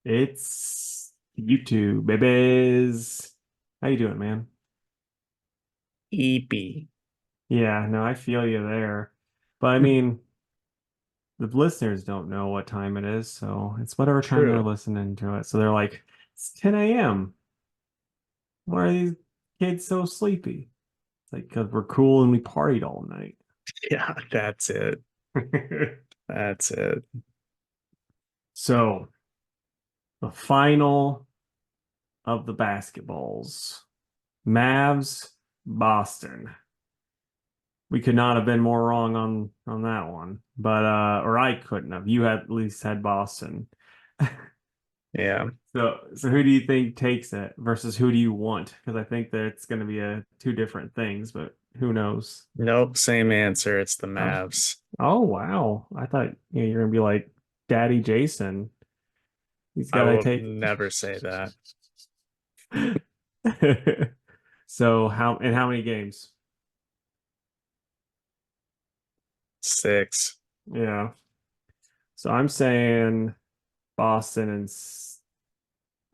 It's YouTube, babies. How you doing, man? EP. Yeah, no, I feel you there. But I mean, the listeners don't know what time it is, so it's whatever time they're True. listening to it. So they're like, it's 10 a.m. Why are these kids so sleepy? It's like, because we're cool and we partied all night. Yeah, that's it. That's it. So, the final of the basketballs. Mavs, Boston. We could not have been more wrong on that one. But or I couldn't have. You had at least had Boston. Yeah. So who do you think takes it versus who do you want? Because I think that it's going to be a two different things, but who knows? Nope, same answer. It's the Oh, Mavs. oh wow. I thought you're going to be like Daddy Jason. He's I got to will take. never say that. So how many games? Six. Yeah. So I'm saying Boston and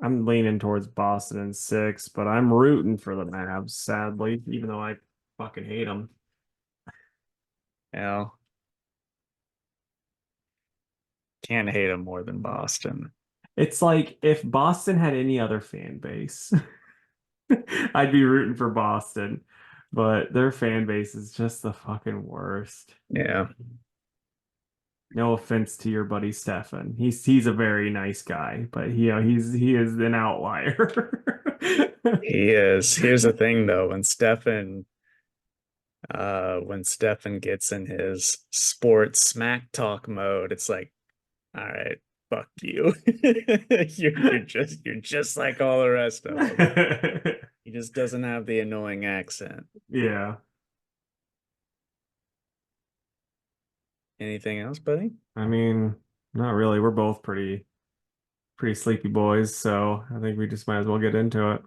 I'm leaning towards Boston in six, but I'm rooting for the Mavs, sadly, even though I fucking hate them. You know, can't hate them more than Boston. It's like if Boston had any other fan base, I'd be rooting for Boston, but their fan base is just the fucking worst. Yeah, No offense to your buddy Stefan. He's a very nice guy, but he is an outlier. he is. Here's the thing though, when Stefan gets in his sports smack talk mode, it's like, all right, fuck you. You're just like all the rest of them. He just doesn't have the annoying accent. Yeah. Anything else, buddy? I mean, not really. We're both pretty sleepy boys, so I think we just might as well get into it.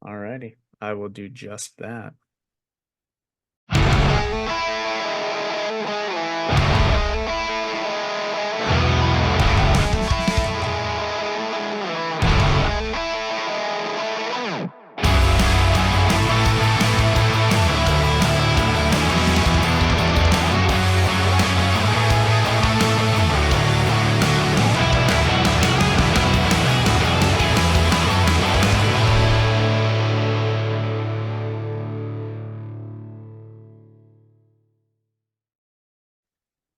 Alrighty. I will do just that.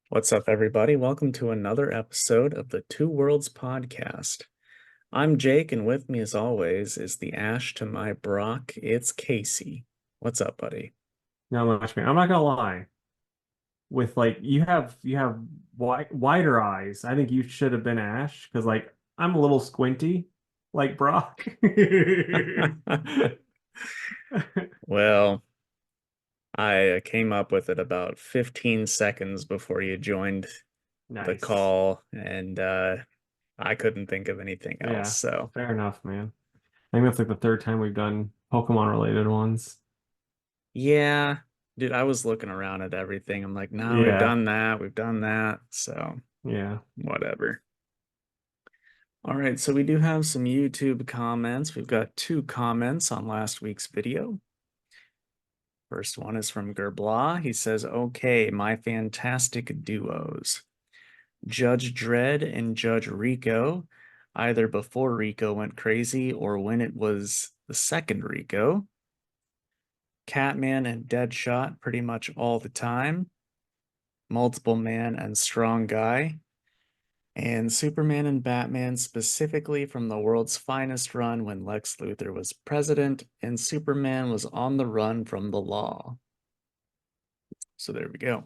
What's up, everybody? Welcome to another episode of the Two Worlds podcast. I'm Jake, and with me, as always, is the Ash to my Brock. It's Casey. What's up, buddy? Not much, man. I'm not gonna lie. With like you have wider eyes. I think you should have been Ash because like I'm a little squinty, like Brock. Well, I came up with it about 15 seconds before you joined the Nice. call, and I couldn't think of anything else. Yeah, So, fair enough, man. I think that's like the third time we've done Pokemon related ones. yeah, dude, I was looking around at everything. I'm like, no, we've Yeah, done that, we've done that. So, yeah. whatever. All right, so we do have some YouTube comments. We've got two comments on last week's video. First one is from Gerblaw. He says, okay, my fantastic duos. Judge Dredd and Judge Rico, either before Rico went crazy or when it was the second Rico. Catman and Deadshot pretty much all the time. Multiple Man and Strong Guy. And Superman and Batman specifically from the world's finest run when Lex Luthor was president and Superman was on the run from the law. So there we go.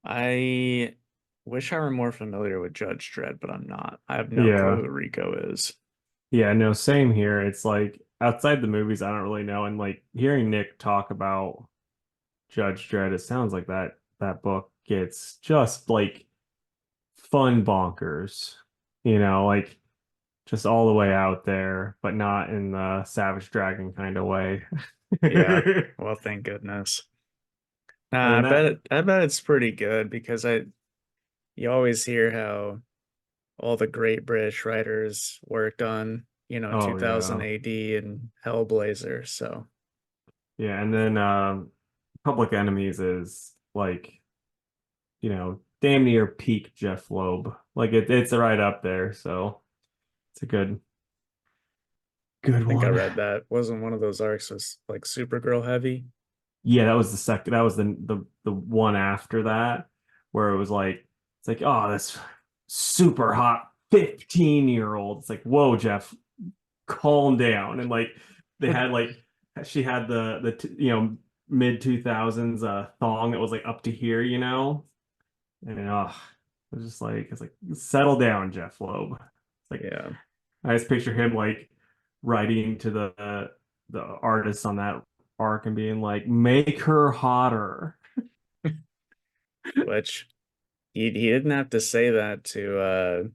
I wish I were more familiar with Judge Dredd, but I'm not. I have no clue Yeah. who Rico is. Yeah, no, same here. It's like outside the movies, I don't really know. And like hearing Nick talk about Judge Dredd, it sounds like that book gets just like fun bonkers, like just all the way out there, but not in the Savage Dragon kind of way. Yeah, well, thank goodness. And Nah, then that, I bet it's pretty good because you always hear how all the great British writers worked on, Oh 2000 yeah. AD and Hellblazer. So Yeah, and then Public Enemies is like, damn near peak Jeff Loeb. Like it's right up there, so it's a I good think I one. read that. Wasn't one of those arcs was like Supergirl heavy? Yeah, that was the second. That was the one after that, where it was like it's like, oh, this super hot 15-year-old. It's like, whoa, Jeff, calm down. And like they had like she had the mid 2000s thong that was like up to here, and it was just like it's like settle down, Jeff Loeb. It's like Yeah. I just picture him like writing to the artists on that arc and being like, make her hotter. Which he didn't have to say that to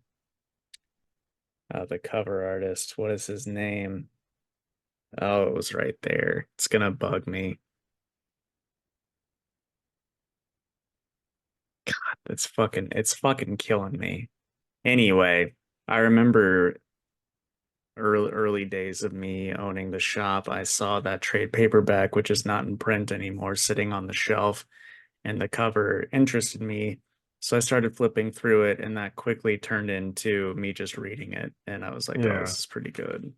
the cover artist. What is his name? Oh, it was right there. It's gonna bug me. It's fucking killing me. Anyway, I remember early days of me owning the shop. I saw that trade paperback, which is not in print anymore, sitting on the shelf, and the cover interested me. So I started flipping through it, and that quickly turned into me just reading it. And I was like, oh, Yeah. this is pretty good.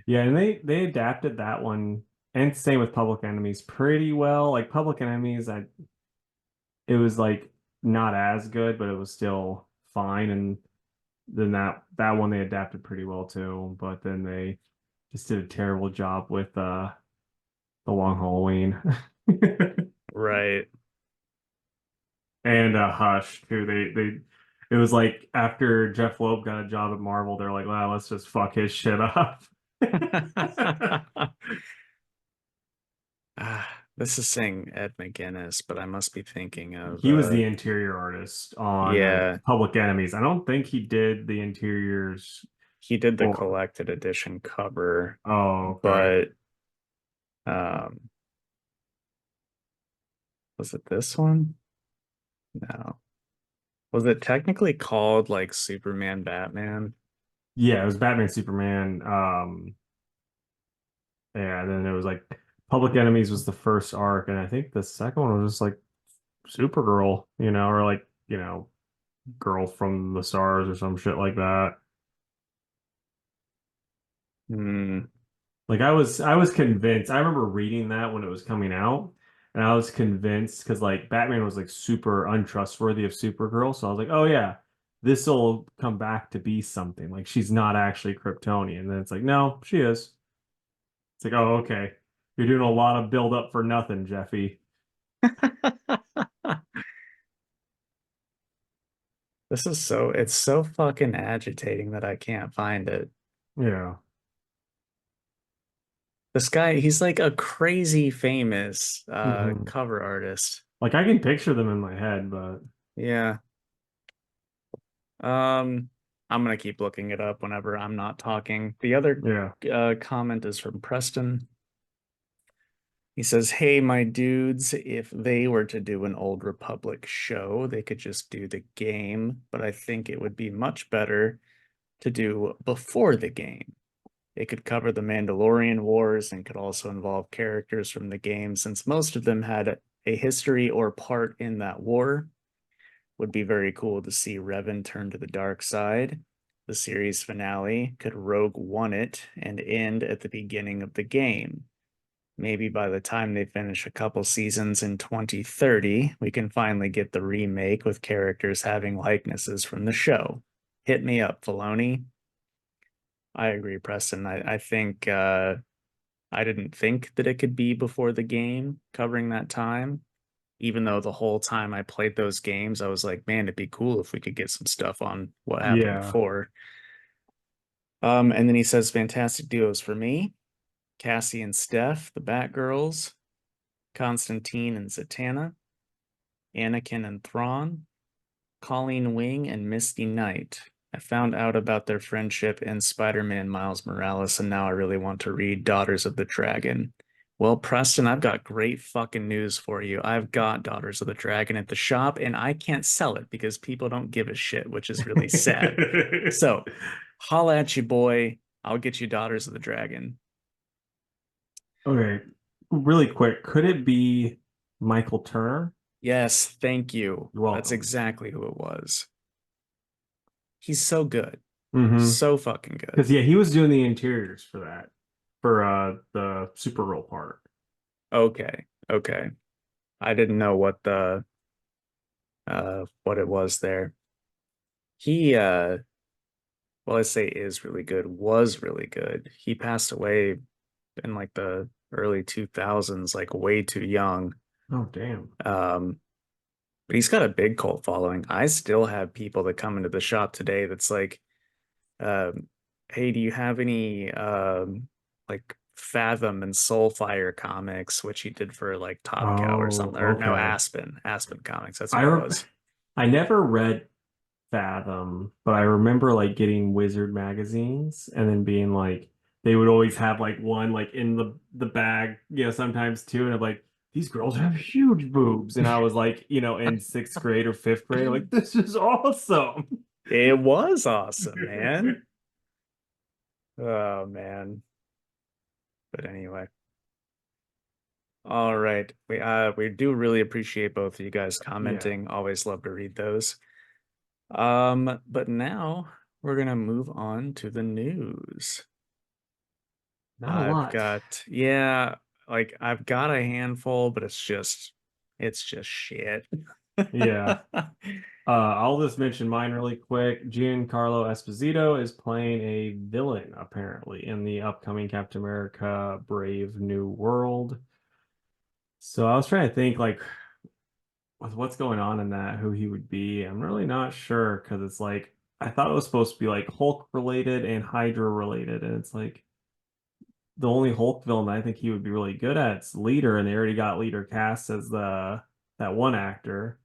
Yeah, and they adapted that one and same with Public Enemies pretty well. Like Public Enemies, it was like not as good, but it was still fine. And then that one they adapted pretty well too. But then they just did a terrible job with the Long Halloween. Right. And Hush too. They it was like after Jeff Loeb got a job at Marvel, they're like, wow, let's just fuck his shit up. This is saying Ed McGuinness, but I must be thinking of He was the interior artist on yeah, Public Enemies. I don't think he did the interiors he did the for. collected edition cover, Oh, okay. but um was it this one? No. Was it technically called like Superman Batman? Yeah, it was Batman Superman. Yeah, and then it was like Public Enemies was the first arc, and I think the second one was just like Supergirl, or like, Girl from the Stars or some shit like that. Hmm. Like I was convinced. I remember reading that when it was coming out, and I was convinced because like Batman was like super untrustworthy of Supergirl, so I was like, oh yeah, this will come back to be something. Like she's not actually Kryptonian. And then it's like, no, she is. It's like, oh, okay. You're doing a lot of build up for nothing, Jeffy. It's so fucking agitating that I can't find it. Yeah. This guy, he's like a crazy famous Hmm. cover artist. Like I can picture them in my head, but Yeah. Um, I'm gonna keep looking it up whenever I'm not talking. The other yeah. comment is from Preston. He says, "Hey, my dudes, if they were to do an Old Republic show, they could just do the game, but I think it would be much better to do before the game. It could cover the Mandalorian Wars and could also involve characters from the game, since most of them had a history or part in that war. Would be very cool to see Revan turn to the dark side. The series finale could Rogue One it and end at the beginning of the game. Maybe by the time they finish a couple seasons in 2030, we can finally get the remake with characters having likenesses from the show. Hit me up, Filoni." I agree, Preston. I think I didn't think that it could be before the game covering that time, even though the whole time I played those games, I was like, man, it'd be cool if we could get some stuff on what happened Yeah. before. And then he says, fantastic duos for me. Cassie and Steph, the Batgirls, Constantine and Zatanna, Anakin and Thrawn, Colleen Wing and Misty Knight. I found out about their friendship in Spider-Man Miles Morales, and now I really want to read Daughters of the Dragon. Well, Preston, I've got great fucking news for you. I've got Daughters of the Dragon at the shop, and I can't sell it because people don't give a shit, which is really sad. So, holla at you, boy. I'll get you Daughters of the Dragon. Okay, really quick, could it be Michael Turner? Yes, thank you. You're That's welcome. exactly who it was. He's so good. Mm-hmm. So fucking good. Because yeah, he was doing the interiors for that, for the super roll part. Okay. Okay. I didn't know what it was there. He well, I say is really good, was really good. He passed away in like the early 2000s, like way too young. Oh, damn. Um, but he's got a big cult following. I still have people that come into the shop today that's like, um, hey, do you have any like Fathom and Soulfire comics, which he did for like Top Cow or Oh, something, or no, okay. Aspen Comics. That's I who it re was. I never read Fathom, but I remember like getting Wizard magazines and then being like they would always have like one like in the bag, sometimes two, and I'm like, these girls have huge boobs. And I was like, in sixth grade or fifth grade, like, this is awesome. It was awesome, man. Oh man. But anyway. All right. We do really appreciate both of you guys Yeah, commenting. Always love to read those. But now we're gonna move on to the news. not a lot. Yeah, like I've got a handful, but it's just shit. Yeah. I'll just mention mine really quick. Giancarlo Esposito is playing a villain, apparently, in the upcoming Captain America Brave New World. So I was trying to think, like, with what's going on in that, who he would be. I'm really not sure because it's like, I thought it was supposed to be like Hulk related and Hydra related. And it's like, the only Hulk villain I think he would be really good at is Leader, and they already got Leader cast as that one actor.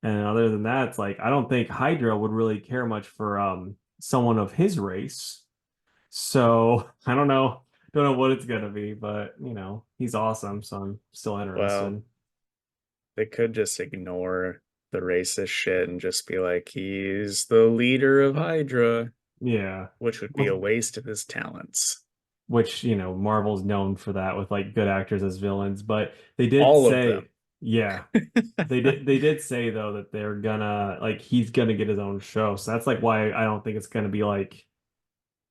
And other than that, it's like I don't think Hydra would really care much for someone of his race. So I don't know what it's gonna be, but he's awesome, so I'm still Well, interested. they could just ignore the racist shit and just be like, he's the leader of Hydra, Yeah. which would be a With waste of his talents. which, Marvel's known for that with like good actors as villains, but they did All of them. say, yeah, they did say though that they're gonna like he's gonna get his own show. So that's like why I don't think it's gonna be like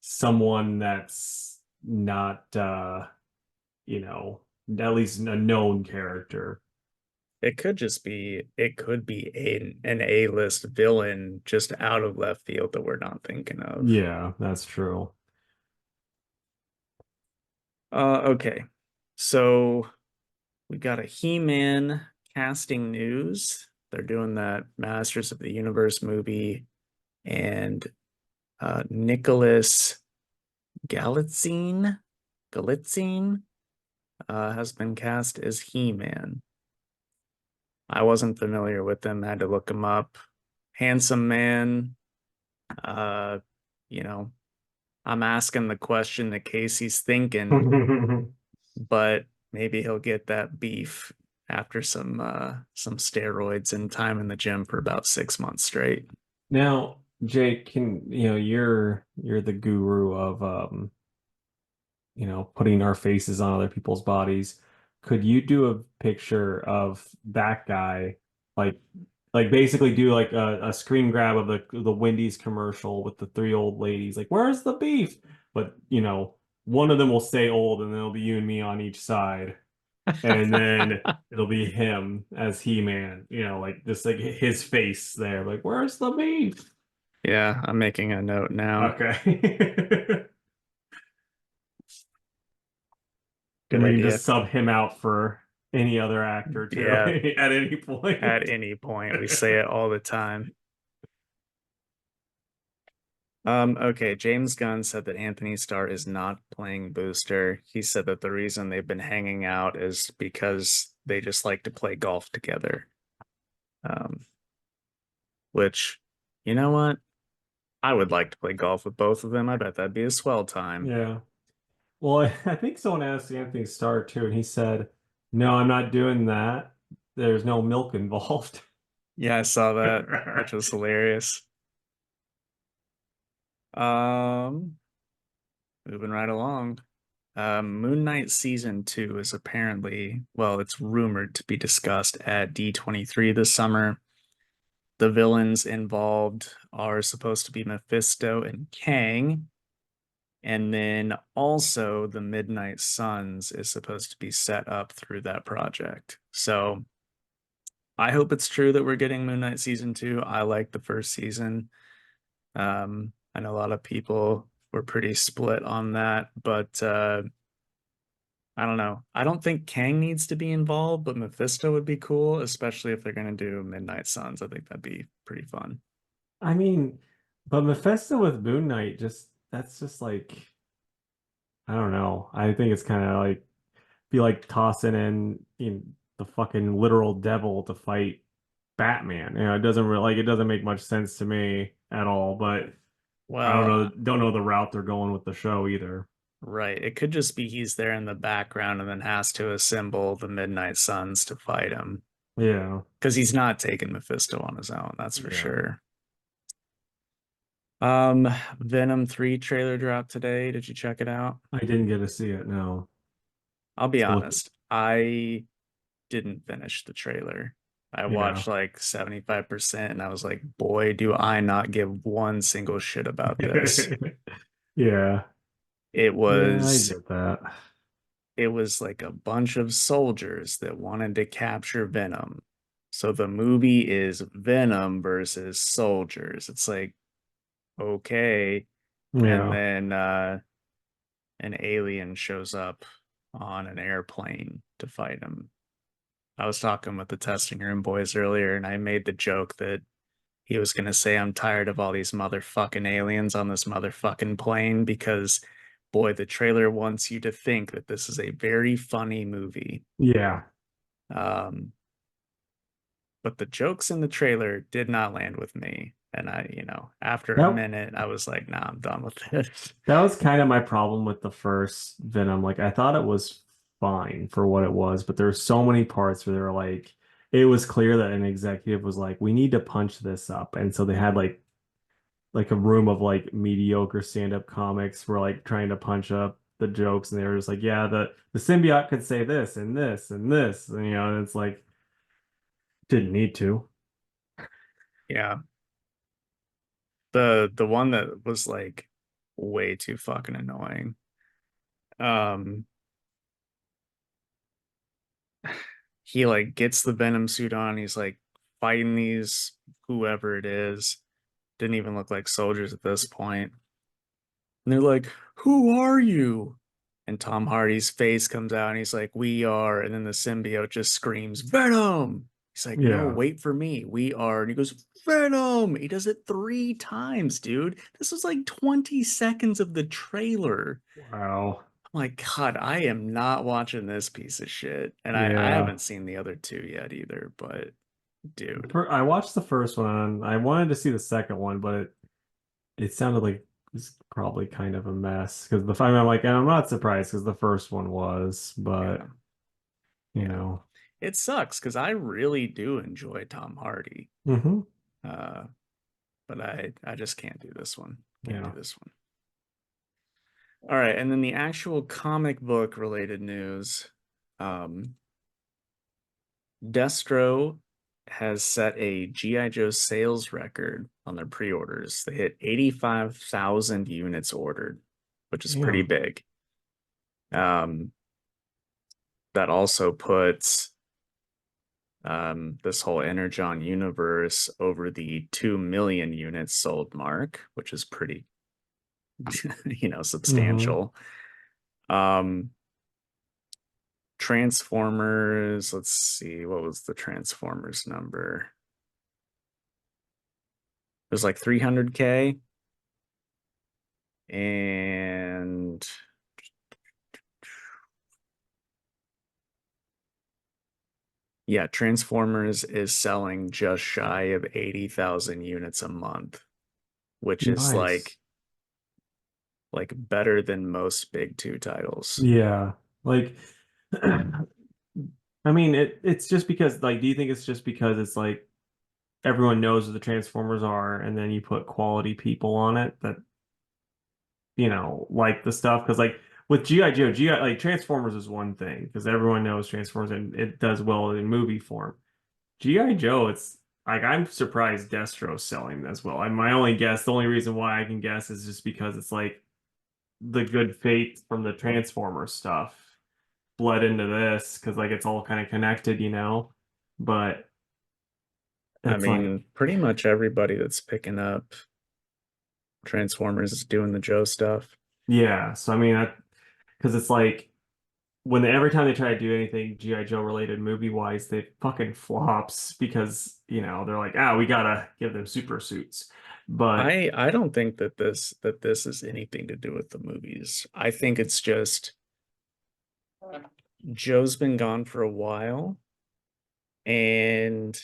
someone that's not you know, at least a known character. It could be an A-list villain just out of left field that we're not thinking of. Yeah, that's true. Okay. So we got a He-Man casting news. They're doing that Masters of the Universe movie, and Nicholas Galitzine has been cast as He-Man. I wasn't familiar with him, had to look him up. Handsome man. Uh, you know, I'm asking the question that Casey's thinking, but maybe he'll get that beef after some steroids and time in the gym for about 6 months straight. Now, Jake, you're the guru of putting our faces on other people's bodies. Could you do a picture of that guy, like basically do like a screen grab of the Wendy's commercial with the three old ladies, like, where's the beef? But one of them will say old, and then it'll be you and me on each side, and then it'll be him as He-Man, like just like his face there, like, where's the beef? Yeah, I'm making a note now. Okay. Good And we can idea. just sub him out for any other actor too Yeah, at any at point. any point. We say it all the time. Okay, James Gunn said that Anthony Starr is not playing Booster. He said that the reason they've been hanging out is because they just like to play golf together. Um, which, you know what? I would like to play golf with both of them. I bet that'd be a swell time. Yeah. Well, I think someone asked Anthony Starr too, and he said, "No, I'm not doing that. There's no milk involved." Yeah, I saw that, which was hilarious. Um, Moving right along. Moon Knight season 2 is apparently, well, it's rumored to be discussed at D23 this summer. The villains involved are supposed to be Mephisto and Kang, and then also the Midnight Suns is supposed to be set up through that project. So I hope it's true that we're getting Moon Knight season 2. I like the first season. I know a lot of people were pretty split on that, but I don't know. I don't think Kang needs to be involved, but Mephisto would be cool, especially if they're going to do Midnight Suns. I think that'd be pretty fun. I mean, but Mephisto with Moon Knight just that's just like I don't know. I think it's kind of like be like tossing in the fucking literal devil to fight Batman. It doesn't really like it doesn't make much sense to me at all, but I Well, don't know the route they're going with the show either. right. It could just be he's there in the background and then has to assemble the Midnight Suns to fight him. Yeah. Because he's not taking Mephisto on his own, that's for Yeah. sure. Um, Venom 3 trailer dropped today. Did you check it out? I didn't get to see it, no. I'll be So honest, I didn't finish the trailer. I yeah. watched like 75% and I was like, boy, do I not give one single shit about this. Yeah. It Yeah, I was get that. it was like a bunch of soldiers that wanted to capture Venom. So the movie is Venom versus soldiers. It's like, okay. And Yeah. then an alien shows up on an airplane to fight him. I was talking with the testing room boys earlier, and I made the joke that he was going to say, I'm tired of all these motherfucking aliens on this motherfucking plane because, boy, the trailer wants you to think that this is a very funny movie. Yeah. Um, but the jokes in the trailer did not land with me. And after a That minute, I was like, nah, I'm done with this. that was kind of my problem with the first Venom. Like I thought it was fine for what it was, but there were so many parts where they were like it was clear that an executive was like, we need to punch this up. And so they had like a room of like mediocre stand-up comics were like trying to punch up the jokes and they were just like, yeah, the symbiote could say this and this and this. And and it's like didn't need to. Yeah. The one that was like way too fucking annoying. Um, he like gets the Venom suit on, he's like fighting these whoever it is. Didn't even look like soldiers at this point. And they're like, "Who are you?" And Tom Hardy's face comes out and he's like, "We are." And then the symbiote just screams, "Venom!" He's like, "No, Yeah. wait for me. We are." And he goes, "Venom!" He does it 3 times, dude. This was like 20 seconds of the trailer. Wow. I'm like, God, I am not watching this piece of shit. And I Yeah. haven't seen the other two yet either, but dude, I watched the first one and I wanted to see the second one, but it sounded like it's probably kind of a mess because the final I'm like, and I'm not surprised because the first one was, yeah, but you yeah. know. It sucks because I really do enjoy Tom Hardy. Hmm. Uh, but I just can't do this one. Can't do Yeah. this one. All right, and then the actual comic book related news. Um, Destro has set a G.I. Joe sales record on their pre-orders. They hit 85,000 units ordered, which is pretty Damn. big. Um, that also puts this whole Energon universe over the 2 million units sold mark, which is pretty, Hmm. substantial. Um, Transformers, let's see, what was the Transformers number? It was like 300K. And yeah, Transformers is selling just shy of 80,000 units a month, which is like Nice. like better than most big two titles. Yeah. Like I mean it's just because like do you think it's just because it's like everyone knows what the Transformers are and then you put quality people on it that like the stuff because like with GI Joe, GI like Transformers is one thing because everyone knows Transformers and it does well in movie form. GI Joe, it's like I'm surprised Destro's selling as well. And my only guess, the only reason why I can guess is just because it's like the good fate from the Transformers stuff bled into this because like it's all kind of connected. But I it's like mean, pretty much everybody that's picking up Transformers is doing the Joe stuff. yeah. So I mean, because it's like every time they try to do anything GI Joe related movie wise, they fucking flops because they're like, we gotta give them super suits. But I don't think that this is anything to do with the movies. I think it's just Joe's been gone for a while, and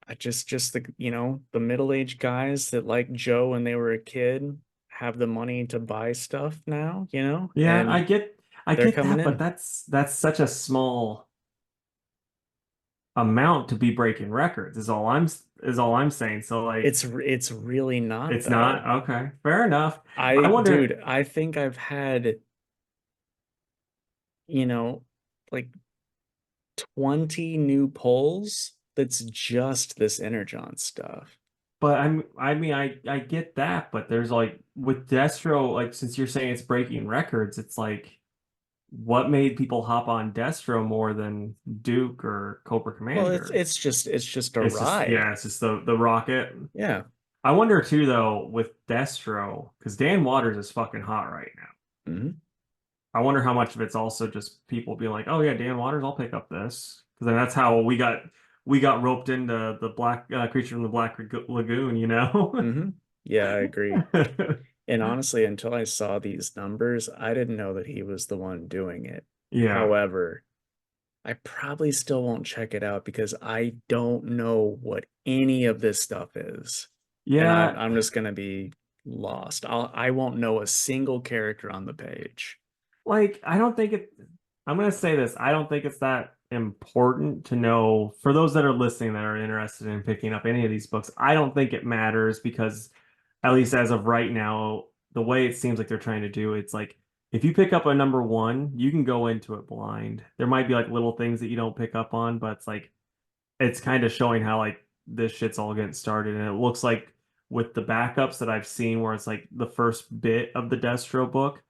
I just the the middle-aged guys that like Joe when they were a kid have the money to buy stuff now, yeah, I and get I they're get coming that, but in. that's such a small amount to be breaking records is all I'm saying. So like It's really not it's not though. okay, fair enough. I wonder, I think I've had, you know, like 20 new polls that's just this Energon stuff. but I mean I get that, but there's like with Destro, like since you're saying it's breaking records, it's like what made people hop on Destro more than Duke or Cobra Well, Commander? it's just a It's just ride. yeah, it's just the rocket. Yeah. I wonder too though with Destro, because Dan Waters is fucking hot right now. Hmm. I wonder how much of it's also just people being like, "Oh yeah, Dan Waters, I'll pick up this," because then that's how we got roped into the black creature from the Lagoon. Hmm. Yeah, I agree. And honestly, until I saw these numbers, I didn't know that he was the one doing it. Yeah, However, I probably still won't check it out because I don't know what any of this stuff is. And yeah. I'm just gonna be lost. I won't know a single character on the page. Like I don't think it. I'm gonna say this. I don't think it's that important to know for those that are listening that are interested in picking up any of these books. I don't think it matters because at least as of right now, the way it seems like they're trying to do it's like if you pick up a number one, you can go into it blind. There might be like little things that you don't pick up on, but it's like it's kind of showing how like this shit's all getting started. And it looks like with the backups that I've seen where it's like the first bit of the Destro book,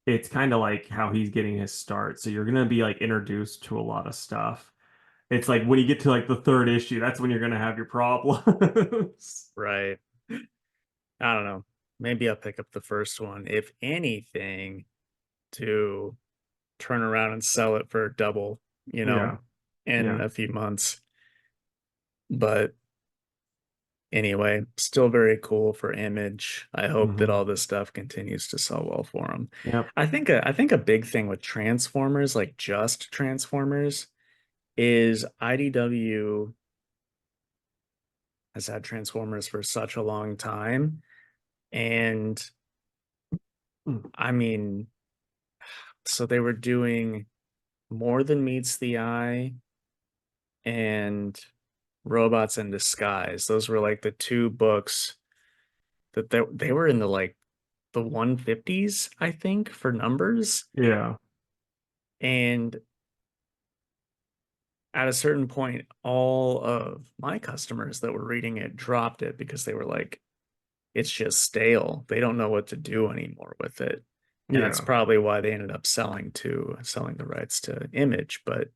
it's kind of like how he's getting his start. So you're gonna be like introduced to a lot of stuff. It's like when you get to like the third issue, that's when you're gonna have your problems. Right. I don't know. Maybe I'll pick up the first one, if anything, to turn around and sell it for double, Yeah, in yeah. a few months. But anyway, still very cool for Image. I hope that Hmm. all this stuff continues to sell well for them. Yep. I think a big thing with Transformers, like just Transformers, is IDW has had Transformers for such a long time. And Mm. I mean, so they were doing More Than Meets the Eye and Robots in Disguise. Those were like the two books that they were in the like the 150s, I think, for numbers. Yeah, And at a certain point, all of my customers that were reading it dropped it because they were like, it's just stale. They don't know what to do anymore with it. And that's yeah, probably why they ended up selling the rights to Image. But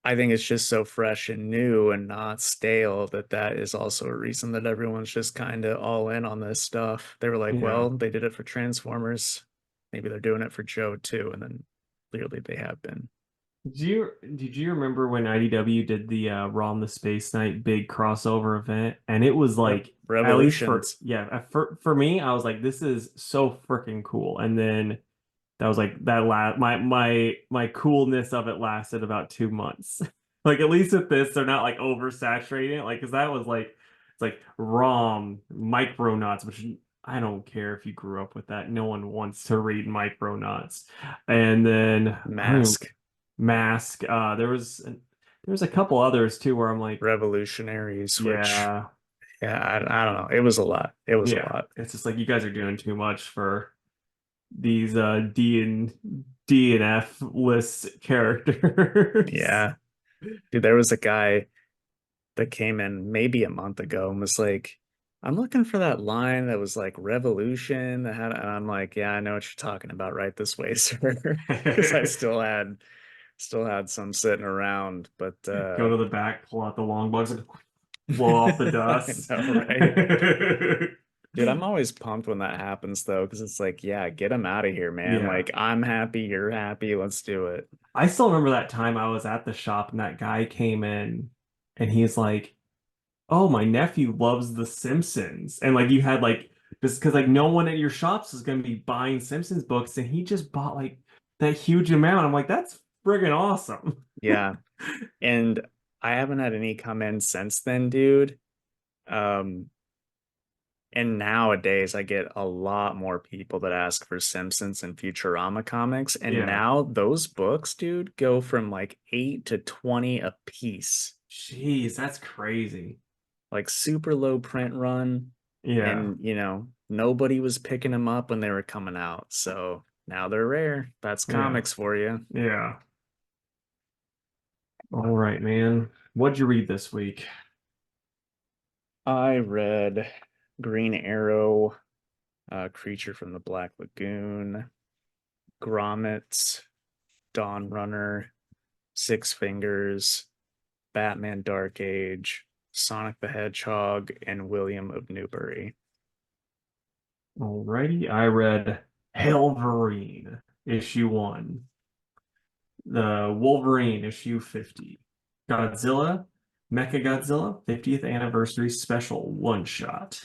I think it's just so fresh and new and not stale that is also a reason that everyone's just kind of all in on this stuff. They were like, yeah. well, they did it for Transformers. Maybe they're doing it for Joe too. And then clearly they have been. Did you remember when IDW did the Rom the Space Knight big crossover event? And it was Yep. like, at least for Revolutions. yeah, for me, I was like, this is so freaking cool. And then that was like that my coolness of it lasted about 2 months. Like at least with this, they're not like oversaturating it. Like because that was like it's like ROM, Micronauts, which I don't care if you grew up with that. No one wants to read Micronauts. And then I don't even Mask, Mask. There was a couple others too where I'm like, Revolutionaries, which, yeah, yeah, I don't know. It was a lot. It was a yeah. lot. It's just like you guys are doing too much for these D and F list characters. Yeah. Dude, there was a guy that came in maybe a month ago and was like, I'm looking for that line that was like revolution that had, and I'm like, yeah, I know what you're talking about right this way, sir. Because I still had some sitting around, but Go to the back, pull out the long bugs, and blow off the I dust. know, right? Dude, I'm always pumped when that happens though, because it's like, yeah, get him out of here, man. Yeah. Like, I'm happy, you're happy, let's do it. I still remember that time I was at the shop and that guy came in and he's like, "Oh, my nephew loves The Simpsons." And like you had like this because like no one at your shops is going to be buying Simpsons books and he just bought like that huge amount. I'm like, "That's friggin' awesome." Yeah. And I haven't had any come in since then, dude. Um, And nowadays, I get a lot more people that ask for Simpsons and Futurama comics. And Yeah. now those books, dude, go from like 8 to 20 a piece, Jeez, that's crazy. like super low print run. Yeah. And, nobody was picking them up when they were coming out. So now they're rare. That's Yeah. comics for you. Yeah. All right, man. What'd you read this week? I read Green Arrow, Creature from the Black Lagoon, Grommets, Dawnrunner, Six Fingers, Batman Dark Age, Sonic the Hedgehog, and William of Newbury. Alrighty. I read Hellverine, issue 1. The Wolverine, issue 50. Godzilla, Mecha Godzilla, 50th anniversary special one shot.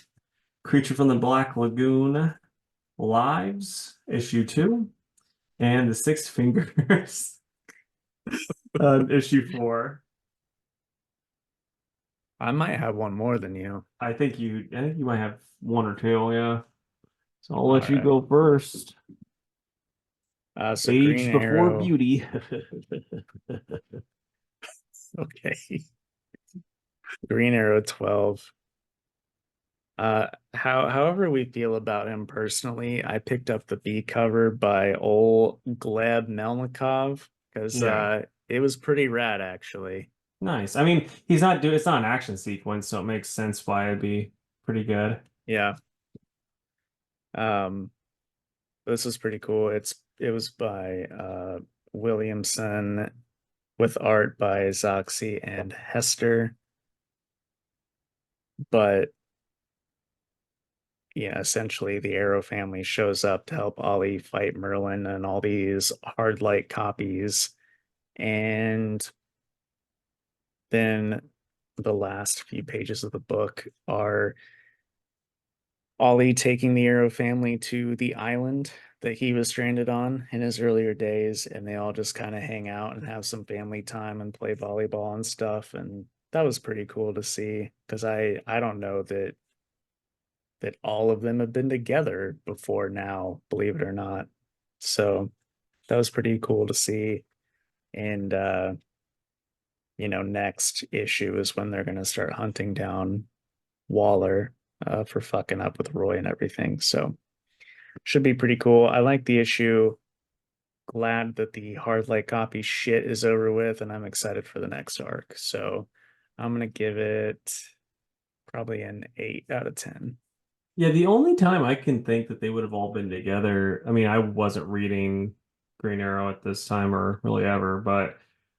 Creature from the Black Lagoon, Lives, issue 2. And the Six Fingers, issue 4. I might have one more than you. I think you might have one or two, yeah. So I'll All let you right. go first. So Green Age before Arrow. beauty. Okay. Green Arrow 12. However we feel about him personally, I picked up the B cover by old Gleb Melnikov because Yeah. it was pretty rad actually. Nice. I mean, it's not an action sequence, so it makes sense why it'd be pretty good. Yeah. Um, this was pretty cool. It was by Williamson with art by Zoxy and Hester. But yeah, essentially the Arrow family shows up to help Ollie fight Merlin and all these hard light copies. And then the last few pages of the book are Ollie taking the Arrow family to the island that he was stranded on in his earlier days, and they all just kind of hang out and have some family time and play volleyball and stuff. And that was pretty cool to see because I don't know that all of them have been together before now, believe it or not. So that was pretty cool to see. And next issue is when they're gonna start hunting down Waller for fucking up with Roy and everything. So should be pretty cool. I like the issue. Glad that the hard light copy shit is over with, and I'm excited for the next arc. So I'm gonna give it probably an 8 out of 10. Yeah, the only time I can think that they would have all been together, I mean, I wasn't reading Green Arrow at this time or really ever, but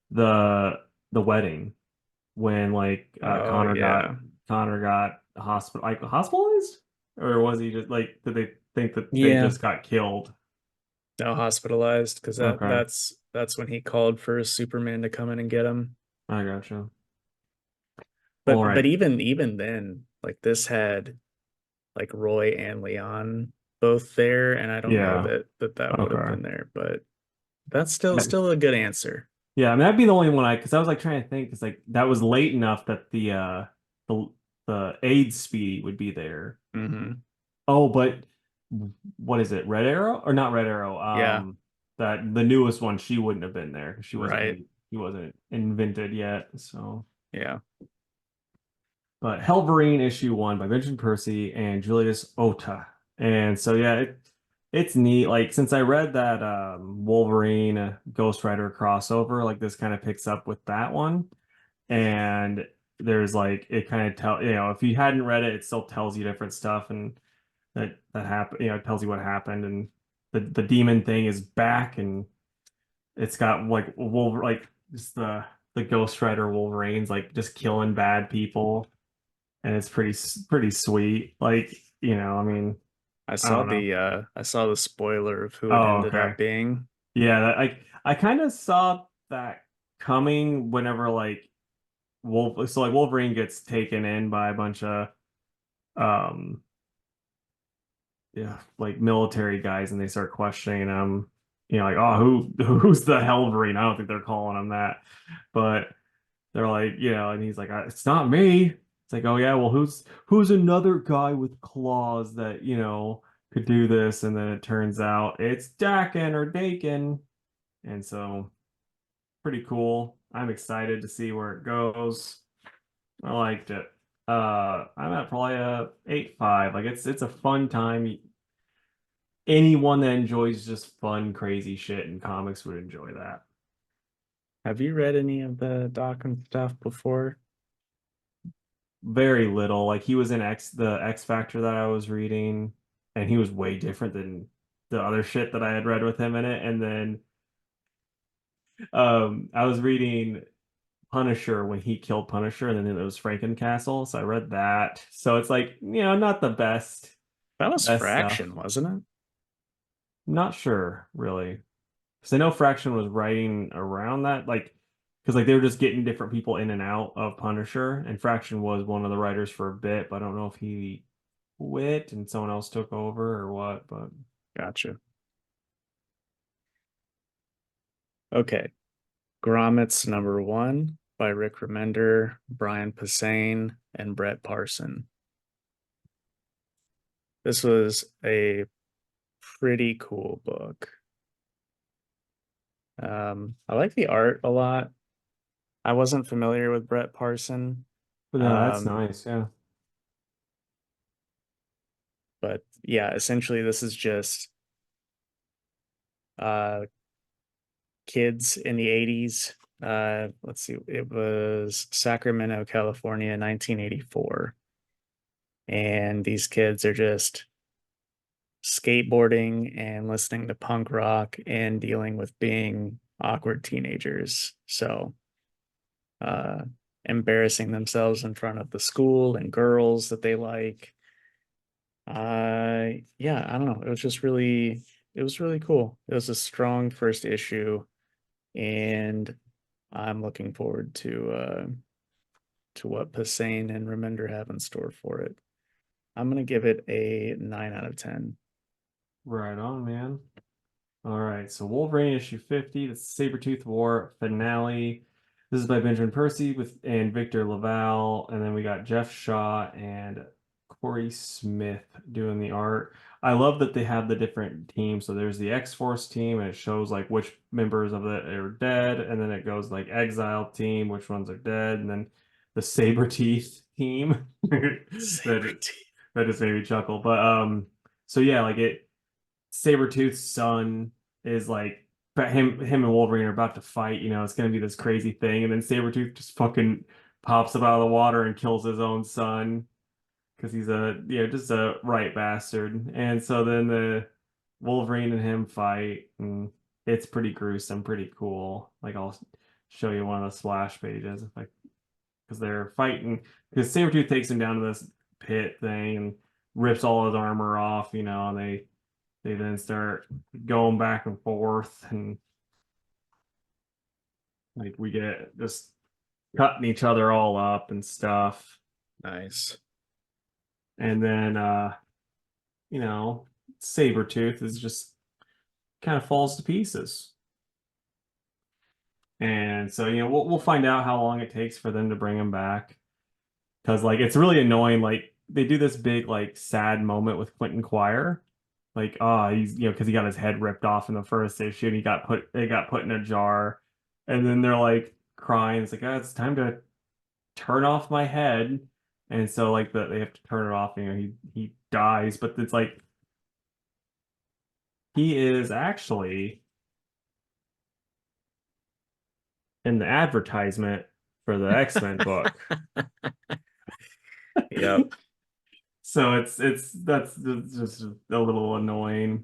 the wedding when like Oh Connor got hospitalized, or was he just like did they think that they yeah. just got killed? No, hospitalized because that Okay, that's when he called for Superman to come in and get him. I gotcha. All But right. even then, like this had like Roy and Leon both there, and I don't know Yeah. that would have Okay. been there, but that's still a good answer. Yeah, I mean that'd be the only one because I was like trying to think because like that was late enough that the the AIDS Speedy would be there. Hmm. Oh, but what is it? Red Arrow or not Red Arrow? Yeah, That the newest one, she wouldn't have been there. right. She wasn't invented yet. So, Yeah. but Hellverine issue 1 by Benjamin Percy and Julius Ota. And so yeah, it's neat. Like since I read that Wolverine Ghost Rider crossover, like this kind of picks up with that one. And there's like it kind of if you hadn't read it, it still tells you different stuff and that happened, it tells you what happened and the demon thing is back and it's got like like just the Ghost Rider Wolverines like just killing bad people and it's pretty sweet. Like, I mean, I don't know. I saw the spoiler of who it Oh, ended okay. up being. Yeah, I kind of saw that coming whenever like Wolverine gets taken in by a bunch of um yeah, like military guys and they start questioning him, like, oh, who's the Hellverine? I don't think they're calling him that. But they're like, and he's like, it's not me. It's like, oh yeah, well, who's another guy with claws that, could do this? And then it turns out it's Dakin or Dakin. And so pretty cool. I'm excited to see where it goes. I liked it. I'm at probably a 8.5. Like it's a fun time. Anyone that enjoys just fun, crazy shit in comics would enjoy that. Have you read any of the Doc and stuff before? Very little. Like he was in the X Factor that I was reading, and he was way different than the other shit that I had read with him in it. And then I was reading Punisher when he killed Punisher, and then it was Frankencastle. So I read that. So it's like, not the That was best Fraction, stuff. wasn't it? Not sure, really. Because I know Fraction was writing around that, like, because like they were just getting different people in and out of Punisher, and Fraction was one of the writers for a bit, but I don't know if he quit and someone else took over or what. But Gotcha. Okay. Grommets #1 by Rick Remender, Brian Posehn, and Brett Parson. This was a pretty cool book. I like the art a lot. I wasn't familiar with Brett Parson. no, that's Um, nice. Yeah. but yeah, essentially this is just uh kids in the 80s. Let's see, it was Sacramento, California, 1984. And these kids are just skateboarding and listening to punk rock and dealing with being awkward teenagers. So, uh, embarrassing themselves in front of the school and girls that they like. Yeah, I don't know. It was really cool. It was a strong first issue, and I'm looking forward to what Passain and Remender have in store for it. I'm gonna give it a 9 out of 10. Right on, man. All right, so Wolverine issue 50, the Sabretooth War finale. This is by Benjamin Percy with and Victor Laval, and then we got Jeff Shaw and Corey Smith doing the art. I love that they have the different teams. So there's the X-Force team, and it shows like which members of it are dead, and then it goes like Exile team, which ones are dead, and then the Sabretooth team. Saber That teeth. that just made me chuckle. But so yeah, like Sabretooth's son is like but him and Wolverine are about to fight, it's gonna be this crazy thing, and then Sabretooth just fucking pops up out of the water and kills his own son because he's just a right bastard. And so then the Wolverine and him fight, and it's pretty gruesome, pretty cool. Like I'll show you one of the splash pages if I because they're fighting because Sabretooth takes him down to this pit thing and rips all his armor off, and they then start going back and forth, and like we get just cutting each other all up and stuff. Nice. And then you know, Sabretooth is just kind of falls to pieces. And so, we'll find out how long it takes for them to bring him back. Because like it's really annoying, like they do this big like sad moment with Quentin Quire. Like, he's because he got his head ripped off in the first issue and it got put in a jar. And then they're like crying. It's like, oh, it's time to turn off my head. And so like they have to turn it off, he dies, but it's like he is actually in the advertisement for the X-Men book. Yep. So that's just a little annoying.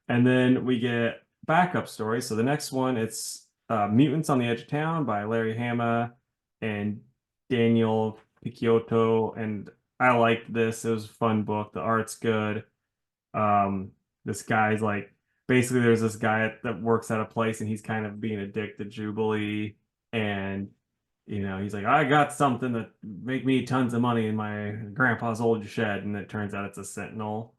And then we get backup stories. So the next one, it's Mutants on the Edge of Town by Larry Hama and Daniel Picciotto. And I liked this. It was a fun book. The art's good. Um, this guy's like basically there's this guy that works at a place and he's kind of being a dick to Jubilee. And he's like, I got something that make me tons of money in my grandpa's old shed, and it turns out it's a Sentinel.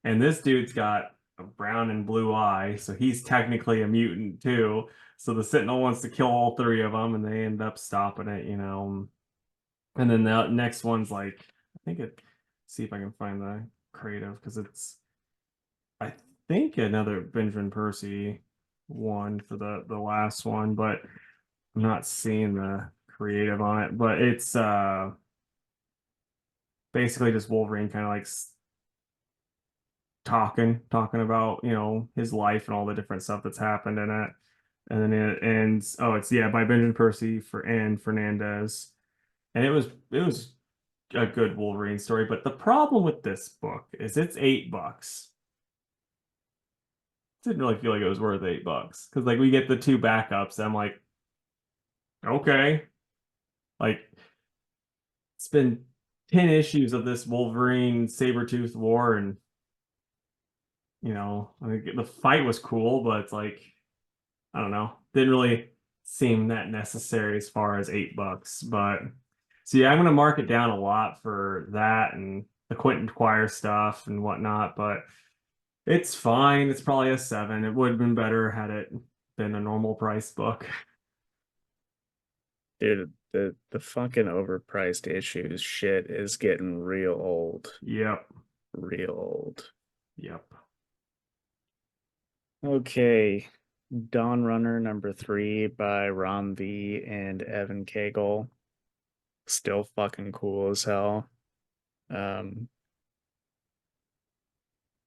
And this dude's got a brown and blue eye, so he's technically a mutant too. So the Sentinel wants to kill all three of them, and they end up stopping it. And then the next one's like, I think it. See if I can find the creative because I think another Benjamin Percy one for the last one, but I'm not seeing the creative on it, but it's basically just Wolverine kind of like talking about, his life and all the different stuff that's happened in it. And then it ends, oh, it's yeah, by Benjamin Percy for and Fernandez. And it was a good Wolverine story, but the problem with this book is it's $8. Didn't really feel like it was worth $8 because like we get the two backups. And I'm like, okay, like it's been 10 issues of this Wolverine Sabretooth war, and I think the fight was cool, but it's like, I don't know, didn't really seem that necessary as far as $8. But so yeah, I'm gonna mark it down a lot for that and the Quentin Quire stuff and whatnot, but it's fine. It's probably a 7. It would have been better had it been a normal price book. Dude, the fucking overpriced issues shit is getting real old. Yep. Real old. Yep. Okay. Dawnrunner #3 by Rom V and Evan Cagle. Still fucking cool as hell.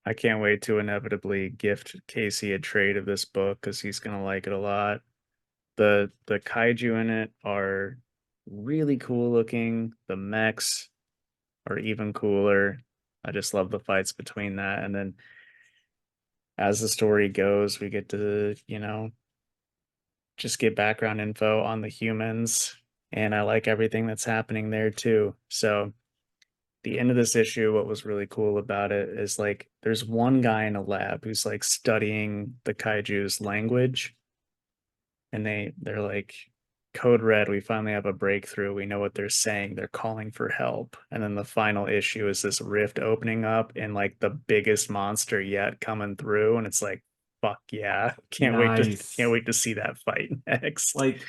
I can't wait to inevitably gift Casey a trade of this book because he's gonna like it a lot. The kaiju in it are really cool looking. The mechs are even cooler. I just love the fights between that. And then as the story goes, we get to, just get background info on the humans. And I like everything that's happening there too. So the end of this issue, what was really cool about it is like there's one guy in a lab who's like studying the kaiju's language, and they're like, code red, we finally have a breakthrough, we know what they're saying, they're calling for help. And then the final issue is this rift opening up and like the biggest monster yet coming through, and it's like, fuck yeah, can't Nice. wait to see that fight next. Like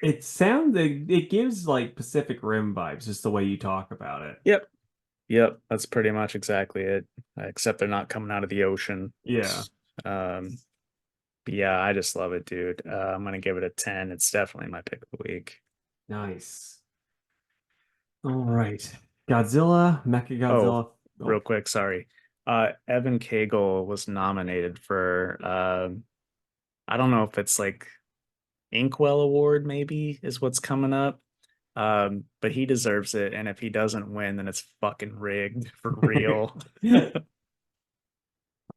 it gives like Pacific Rim vibes just the way you talk about it. Yep, that's pretty much exactly it, except they're not coming out of the ocean. Yeah. um but yeah, I just love it, dude. I'm gonna give it a 10. It's definitely my pick of the week. Nice. All right. Godzilla, Mecha Oh, Godzilla. real Oh, quick, sorry. Evan Cagle was nominated for I don't know if it's like Inkwell Award, maybe is what's coming up. But he deserves it, and if he doesn't win, then it's fucking rigged for real.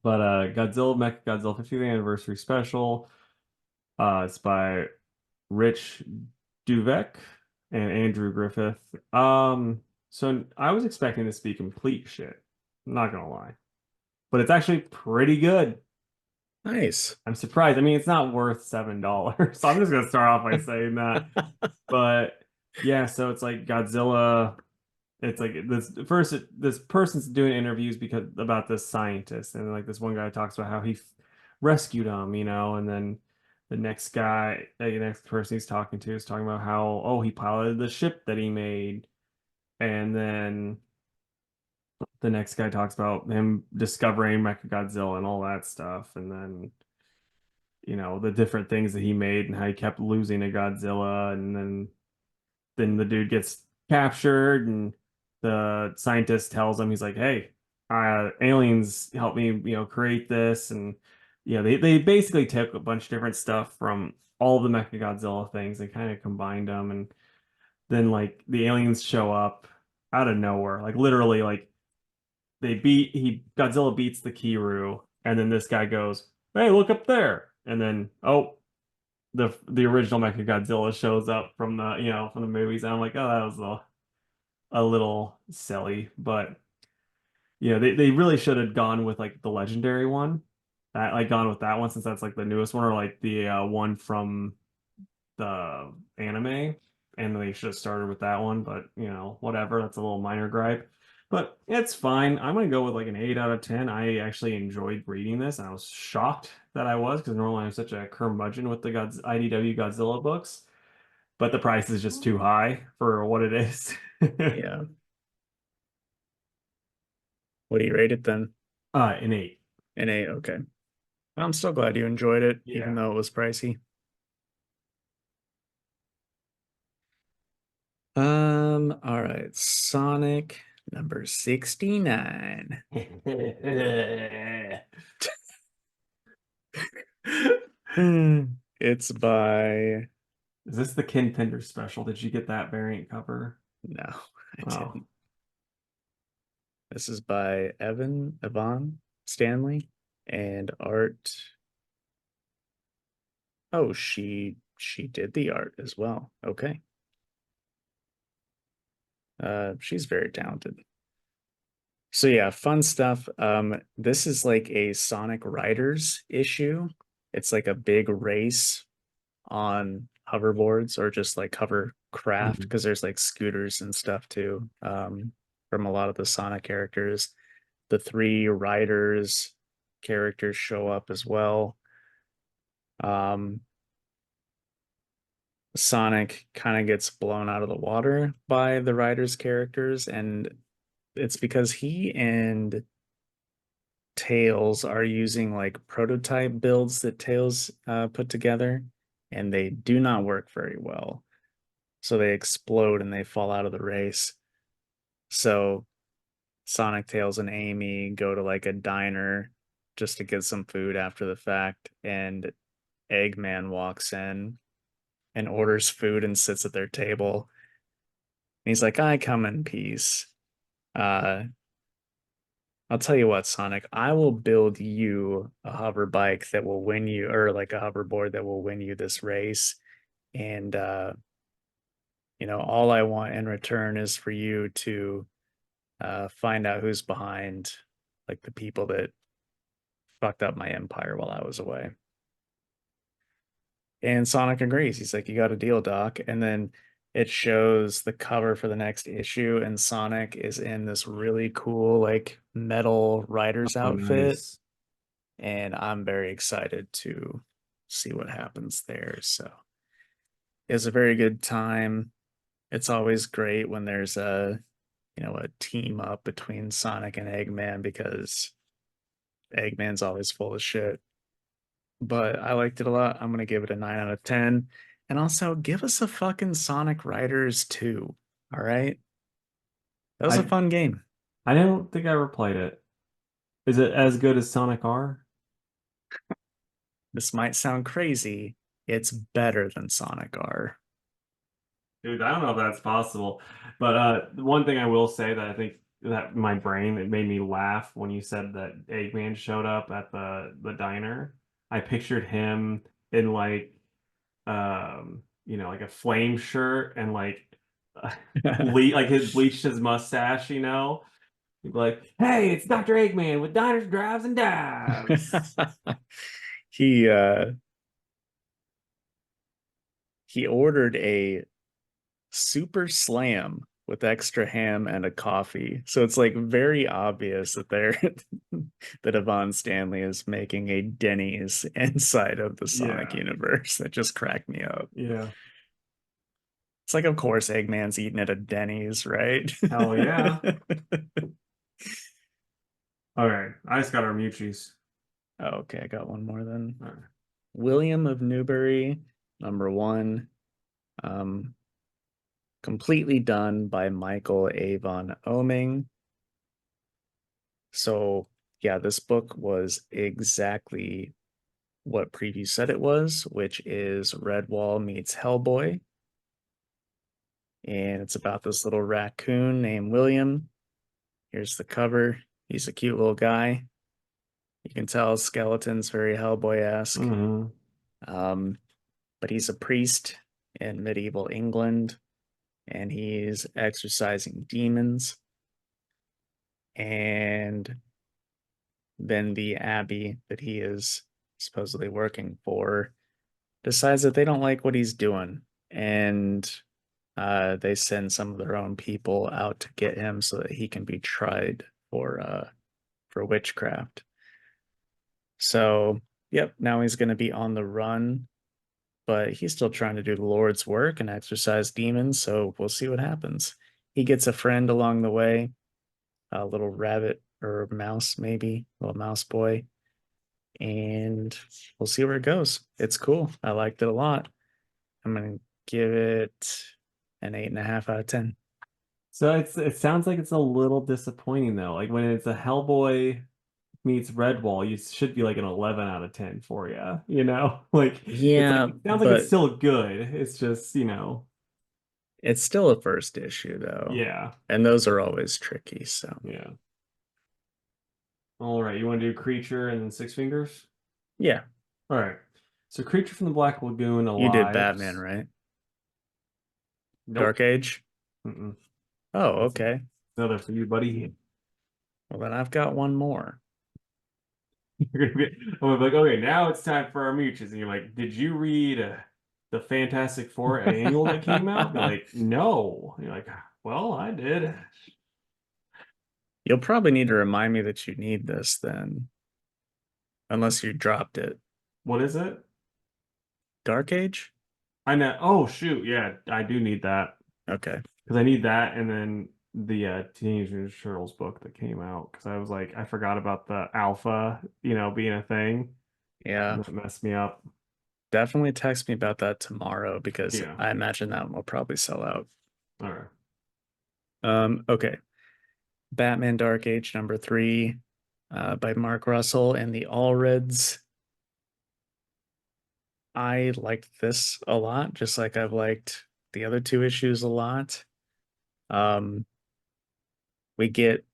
But Godzilla, Mecha Godzilla 50th anniversary special. It's by Rich Duvek and Andrew Griffith. So I was expecting this to be complete shit. I'm not gonna lie. But it's actually pretty good. Nice. I'm surprised. I mean, it's not worth $7. So I'm just gonna start off by saying that. But yeah, so it's like Godzilla. It's like this person's doing interviews because about this scientist, and like this one guy talks about how he rescued him, and then the next guy, the next person he's talking to is talking about how he piloted the ship that he made, and then the next guy talks about him discovering Mechagodzilla and all that stuff, and then the different things that he made and how he kept losing to Godzilla, and then the dude gets captured, and the scientist tells him, he's like, hey, aliens helped me, create this. And they basically took a bunch of different stuff from all the Mechagodzilla things and kind of combined them. And then like the aliens show up out of nowhere, like literally, like Godzilla beats the Kiru, and then this guy goes, hey, look up there. And then, oh, the original Mechagodzilla shows up from the movies. And I'm like, oh, that was a little silly, but they really should have gone with like the legendary one. That like gone with that one since that's like the newest one, or like the one from the anime, and they should have started with that one. But whatever, that's a little minor gripe. But it's fine. I'm gonna go with like an 8 out of 10. I actually enjoyed reading this, and I was shocked that I was because normally I'm such a curmudgeon with the IDW Godzilla books, but the price is just too high for what it is. Yeah. What do you rate it then? An 8. An 8, okay. I'm still glad you enjoyed it, even Yeah. though it was pricey. All right. Sonic number 69. It's by Is this the Kin Pinder special? Did you get that variant cover? no, I Oh, didn't. This is by Yvonne Stanley and art. Oh, she did the art as well. Okay. She's very talented. So yeah, fun stuff. This is like a Sonic Riders issue. It's like a big race on hoverboards or just like hovercraft mhm. because there's like scooters and stuff too. From a lot of the Sonic characters. The three riders characters show up as well. Um, Sonic kind of gets blown out of the water by the riders characters, and it's because he and Tails are using like prototype builds that Tails put together, and they do not work very well. So they explode and they fall out of the race. So Sonic, Tails, and Amy go to like a diner just to get some food after the fact, and Eggman walks in and orders food and sits at their table. And he's like, I come in peace. Uh, I'll tell you what, Sonic, I will build you a hover bike that will win you, or like a hoverboard that will win you this race. And, all I want in return is for you to find out who's behind like the people that fucked up my empire while I was away. And Sonic agrees. He's like, you got a deal, Doc. And then it shows the cover for the next issue, and Sonic is in this really cool, like, metal rider's Oh, outfit. nice. And I'm very excited to see what happens there. So it's a very good time. It's always great when there's a team up between Sonic and Eggman because Eggman's always full of shit. But I liked it a lot. I'm gonna give it a 9 out of 10. And also give us a fucking Sonic Riders 2. All right. That was a I fun game. I don't think I ever played it. Is it as good as Sonic R? This might sound crazy. It's better than Sonic R. Dude, I don't know if that's possible. But the one thing I will say that I think that my brain, it made me laugh when you said that Eggman showed up at the diner. I pictured him in like like a flame shirt and like like his bleached his mustache, He'd be like, "Hey, it's Dr. Eggman with diners, drives, and dives." he uh he ordered a super slam with extra ham and a coffee. So it's like very obvious that they're that Yvonne Stanley is making a Denny's inside of the Sonic Yeah, universe. That just cracked me up. yeah. It's like, of course, Eggman's eating at a Denny's, right? Hell yeah. All right, I just got our Muchies. Oh, okay, I got one more then. All right. William of Newbury, number one. Um, completely done by Michael Avon Oeming. So, yeah, this book was exactly what preview said it was, which is Redwall meets Hellboy. And it's about this little raccoon named William. Here's the cover. He's a cute little guy. You can tell his skeleton's very Hellboy-esque. Mm-hmm. Um, but he's a priest in medieval England, and he's exorcising demons. And then the abbey that he is supposedly working for decides that they don't like what he's doing, and they send some of their own people out to get him so that he can be tried for witchcraft. So, yep, now he's going to be on the run, but he's still trying to do the Lord's work and exorcise demons. So we'll see what happens. He gets a friend along the way, a little rabbit or mouse, maybe, a little mouse boy, and we'll see where it goes. It's cool. I liked it a lot. I'm gonna give it an 8.5 out of 10. So it sounds like it's a little disappointing though. Like when it's a Hellboy meets Redwall, you should be like an 11 out of 10 for you, you know? Like Yeah, it sounds like it's but still good. It's just, it's still a first issue though. yeah. And those are always tricky. So Yeah. All right, you want to do Creature and then Six Fingers? yeah, All right. So Creature from the Black Lagoon you did Batman, Alives. right? Nope. Dark Age? Mm-mm. Oh, That's okay. another for you, buddy. Well, then I've got one more. I'm gonna be like, okay, now it's time for our Mooches. And you're like, did you read the Fantastic Four annual that came out? Be like, no. And you're like, well, I did. You'll probably need to remind me that you need this then, unless you dropped it. What is it? Dark Age? I know. Oh, shoot. Yeah, I do need that Okay. because I need that and then the Teenage Mutant Ninja Turtles book that came out because I was like, I forgot about the alpha, being a thing. Yeah. And that messed me up. Definitely text me about that tomorrow because Yeah. I imagine that one will probably sell out. All right. Okay. Batman Dark Age number three, by Mark Russell and the Allreds. I liked this a lot, just like I've liked the other two issues a lot. Um, we get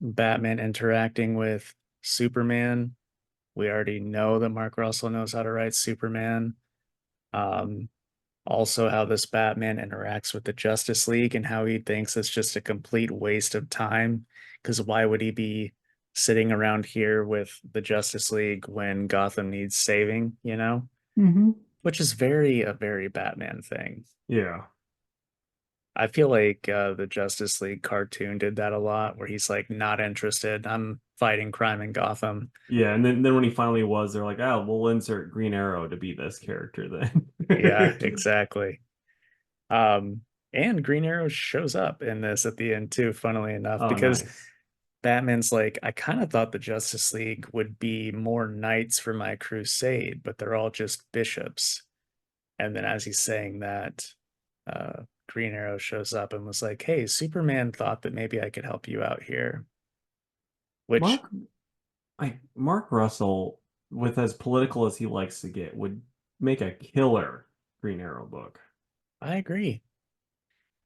Batman interacting with Superman. We already know that Mark Russell knows how to write Superman. Um, also, how this Batman interacts with the Justice League and how he thinks it's just a complete waste of time. Because why would he be sitting around here with the Justice League when Gotham needs saving, you know? Mm-hmm. Which is a very Batman thing. Yeah. I feel like the Justice League cartoon did that a lot, where he's like not interested. I'm fighting crime in Gotham. Yeah, and then when he finally was, they're like, "Oh, we'll insert Green Arrow to be this character Yeah, then." exactly. Um, and Green Arrow shows up in this at the end too, funnily enough, Oh, because nice. Batman's like, I kind of thought the Justice League would be more knights for my crusade, but they're all just bishops. And then as he's saying that, Green Arrow shows up and was like, "Hey, Superman thought that maybe I could help you out here," which Mark, Mark Russell, with as political as he likes to get, would make a killer Green Arrow book. I agree.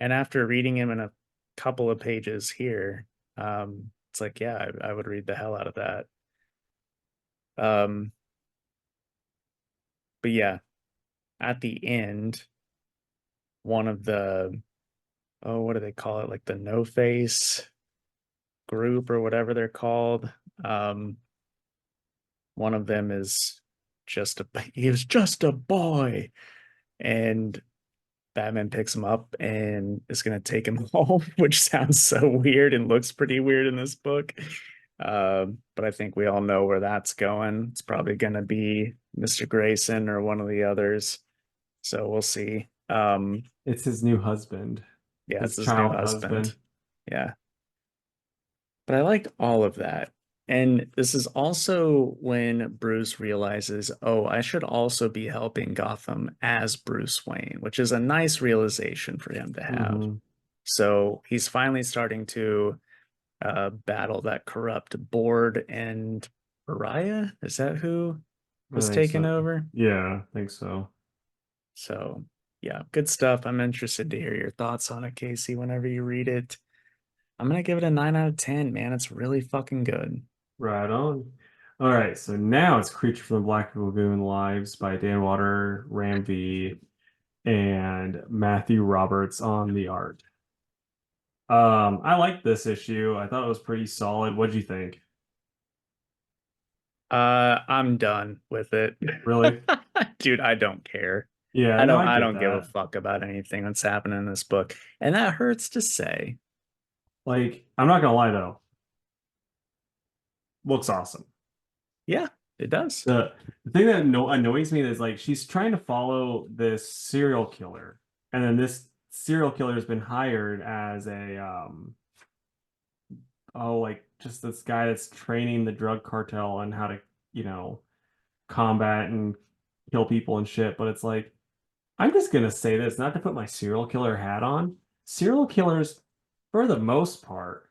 And after reading him in a couple of pages here, it's like, yeah, I would read the hell out of that. Um, but yeah, at the end, one of the, oh, what do they call it? Like the No Face group or whatever they're called. Um, one of them is just a, he was just a boy. And Batman picks him up and is going to take him home, which sounds so weird and looks pretty weird in this book. But I think we all know where that's going. It's probably going to be Mr. Grayson or one of the others. So we'll see. It's his new husband, Yeah, his it's his new child husband. husband. Yeah. But I liked all of that. And this is also when Bruce realizes, oh, I should also be helping Gotham as Bruce Wayne, which is a nice realization for him to have. Hmm. So he's finally starting to battle that corrupt board and Mariah. Is that who I was think taken so. over? Yeah, I think so. So yeah, good stuff. I'm interested to hear your thoughts on it, Casey, whenever you read it. I'm gonna give it a 9 out of 10, man. It's really fucking good. Right on. All right, so now it's Creature from the Black Lagoon Lives by Dan Water, Ram V, and Matthew Roberts on the art. I liked this issue. I thought it was pretty solid. What'd you think? I'm done with it. Really? Dude, I don't care. Yeah, I no, don't I I get don't give a that. fuck about anything that's happening in this book. And that hurts to say. Like, I'm not gonna lie though, looks awesome. Yeah, it does. The thing that no annoys me is like she's trying to follow this serial killer, and then this serial killer has been hired as a oh, like just this guy that's training the drug cartel on how to, you know, combat and kill people and shit. But it's like, I'm just gonna say this, not to put my serial killer hat on. Serial killers, for the most part,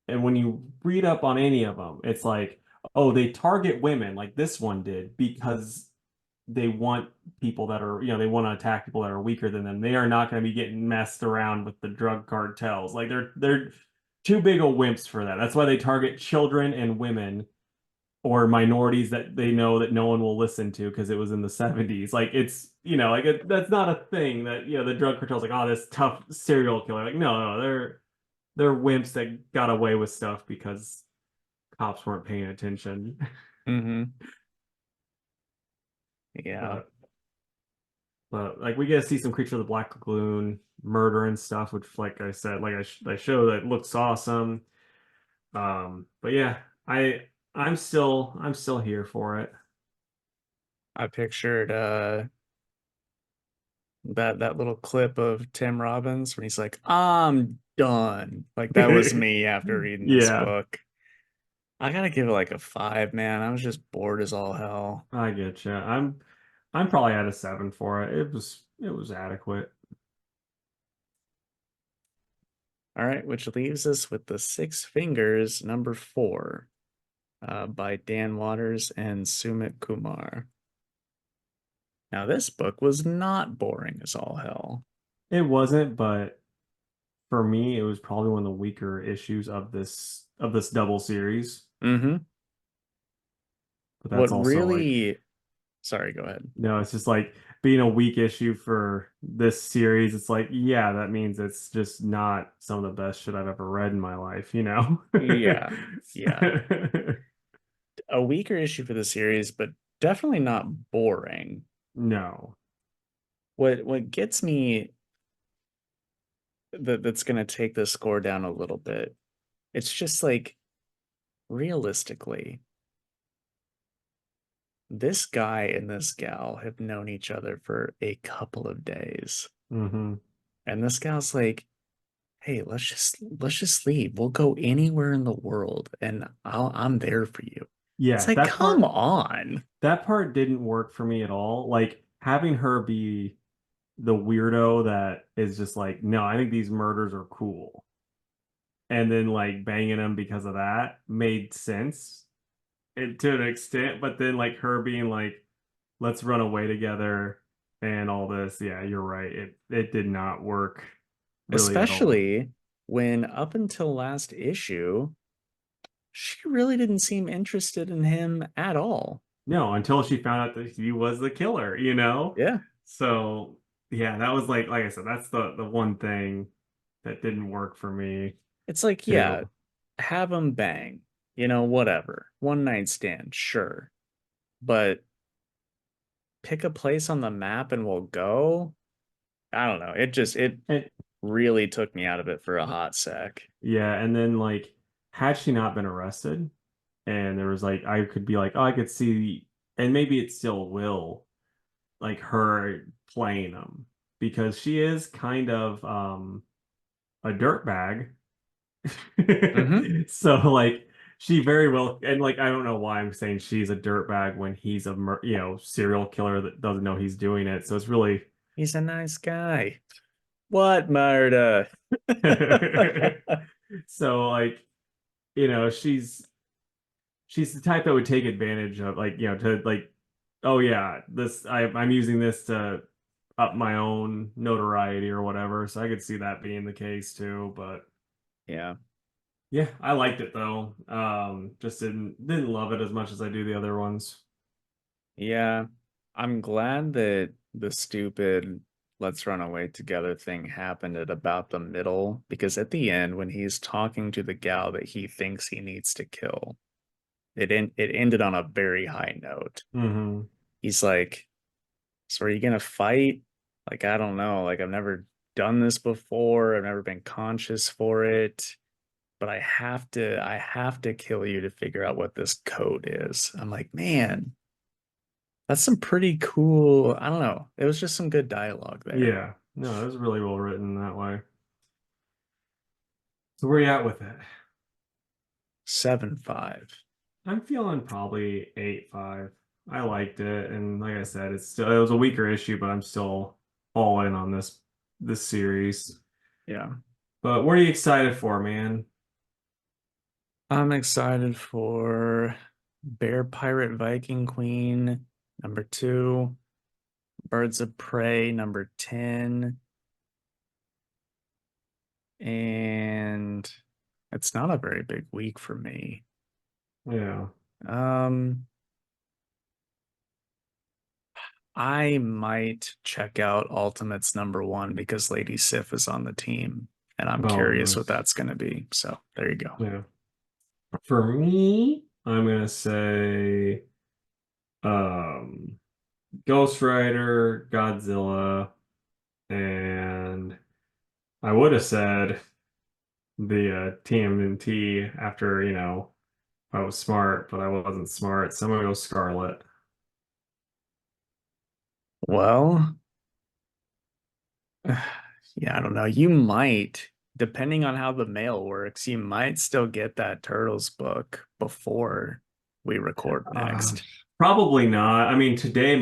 and when you read up on any of them, it's like, oh, they target women like this one did because they want people that are, they want to attack people that are weaker than them. They are not going to be getting messed around with the drug cartels. Like they're too big of wimps for that. That's why they target children and women or minorities that they know that no one will listen to because it was in the 70s. Like it's, that's not a thing that, the drug cartel's like, oh, this tough serial killer. Like, no, they're wimps that got away with stuff because cops weren't paying attention. Mm-hmm. Yeah. But But like we get to see some Creature of the Black Lagoon murder and stuff, which, like I said, I show that looks awesome. But yeah, I'm still here for it. I pictured that little clip of Tim Robbins when he's like, I'm done. Like that was me after reading this Yeah, book. I gotta give it like a 5, man. I was just bored as all hell. I get you. I'm probably at a 7 for it. It was adequate. All right, which leaves us with the Six Fingers number 4, by Dan Waters and Sumit Kumar. Now, this book was not boring as all hell. It wasn't, but for me, it was probably one of the weaker issues of this double series. Mm-hmm. But What that's also like really, sorry, go ahead. No, it's just like being a weak issue for this series. It's like, yeah, that means it's just not some of the best shit I've ever read in my life, you know? Yeah, yeah. A weaker issue for the series, but definitely not boring. No. What gets me that's gonna take the score down a little bit, it's just like realistically, this guy and this gal have known each other for a couple of days. Hmm. And this gal's like, hey, let's just leave. We'll go anywhere in the world and I'm there for you. It's Yeah, like, come on. that part didn't work for me at all. Like having her be the weirdo that is just like, no, I think these murders are cool. And then like banging him because of that made sense to an extent, but then like her being like, let's run away together and all this. Yeah, you're right. It did not work really at all. Especially when up until last issue, she really didn't seem interested in him at all. No, until she found out that he was the killer, you know? Yeah. So yeah, that was like I said, that's the one thing that didn't work for me It's like, yeah, too. have him bang, whatever. One night stand, sure. But pick a place on the map and we'll go. I don't know. It And really took me out of it for a hot sec. yeah, and then like had she not been arrested and there was like I could be like, oh, I could see and maybe it still will, like her playing him because she is kind of a dirtbag Mm-hmm. So like she very well, and like I don't know why I'm saying she's a dirtbag when he's a serial killer that doesn't know he's doing it. So it's really He's a nice guy. What murder? so like she's the type that would take advantage of like to like, oh yeah, I'm using this to up my own notoriety or whatever. So I could see that being the case too. But Yeah. yeah, I liked it though. Just didn't love it as much as I do the other ones. Yeah. I'm glad that the stupid let's run away together thing happened at about the middle because at the end when he's talking to the gal that he thinks he needs to kill, it ended on a very high note. Hmm. He's like, "So are you gonna fight?" Like, I don't know. Like, I've never done this before. I've never been conscious for it, but I have to kill you to figure out what this code is. I'm like, man, that's some pretty cool. I don't know. It was just some good dialogue there. Yeah, no, it was really well written that way. So where you at with it? 7.5. I'm feeling probably 8.5. I liked it, and like I said, it was a weaker issue, but I'm still all in on this series. Yeah. But what are you excited for, man? I'm excited for Bear Pirate Viking Queen, #2, Birds of Prey, #10, and it's not a very big week for me. Yeah. Um, I might check out Ultimates #1 because Lady Sif is on the team, and I'm Oh, curious what nice. that's going to be. So there you go. Yeah. For me, I'm gonna say um Ghost Rider, Godzilla, and I would have said the TMNT after, I was smart, but I wasn't smart. So I'm gonna go Scarlet. Well, yeah, I don't know. You might, depending on how the mail works, you might still get that Turtles book before we record Uh, next. Probably not. I mean, today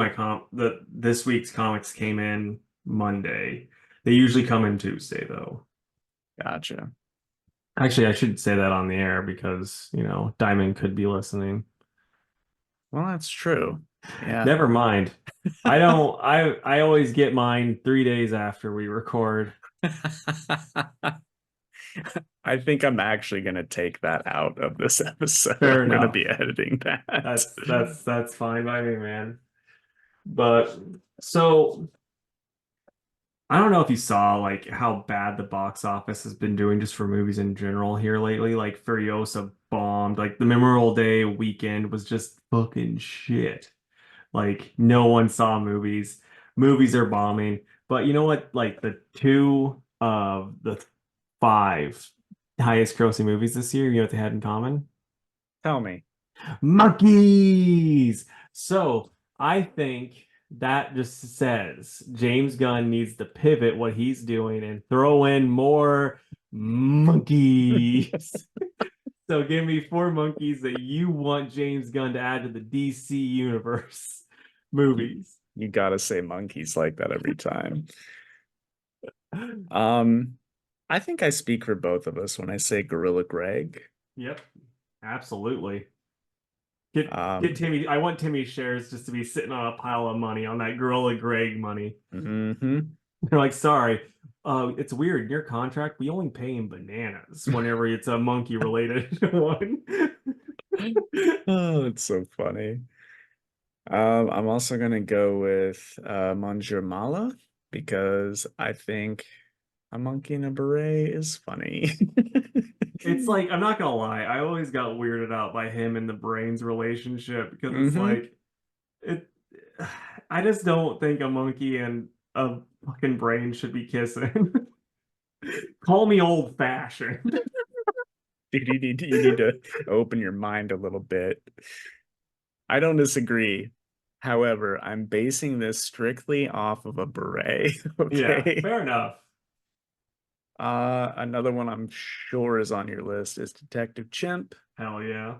this week's comics came in Monday. They usually come in Tuesday though. Gotcha. Actually, I should say that on the air because, Diamond could be listening. Well, that's true. Yeah. Never mind. I don't I always get mine 3 days after we record. I think I'm actually going to take that out of this episode. Fair I'm going to enough. be editing that. That's fine by me, man. But so I don't know if you saw like how bad the box office has been doing just for movies in general here lately. Like Furiosa bombed. Like the Memorial Day weekend was just fucking shit. Like no one saw movies. Movies are bombing. But you know what? Like the two of the five highest grossing movies this year, you know what they had in common? Tell me. Monkeys. So I think that just says James Gunn needs to pivot what he's doing and throw in more monkeys. So give me four monkeys that you want James Gunn to add to the DC universe You, movies. you got to say monkeys like that every time. Um, I think I speak for both of us when I say Gorilla Greg. Yep, absolutely. Get Um, Timmy. I want Timmy shares just to be sitting on a pile of money on that Gorilla Greg money. mhm. They're like, sorry, it's weird. In your contract, we only pay him bananas whenever it's a monkey related one. Oh, it's so funny. I'm also gonna go with Monsieur Mala because I think a monkey in a beret is funny. It's like, I'm not gonna lie, I always got weirded out by him and the brains relationship because it's Hmm. like it I just don't think a monkey and a fucking brain should be kissing. Call me old fashioned. Dude, you need to open your mind a little bit. I don't disagree. However, I'm basing this strictly off of a beret. Yeah, Okay. fair enough. Another one I'm sure is on your list is Detective Chimp. Hell yeah.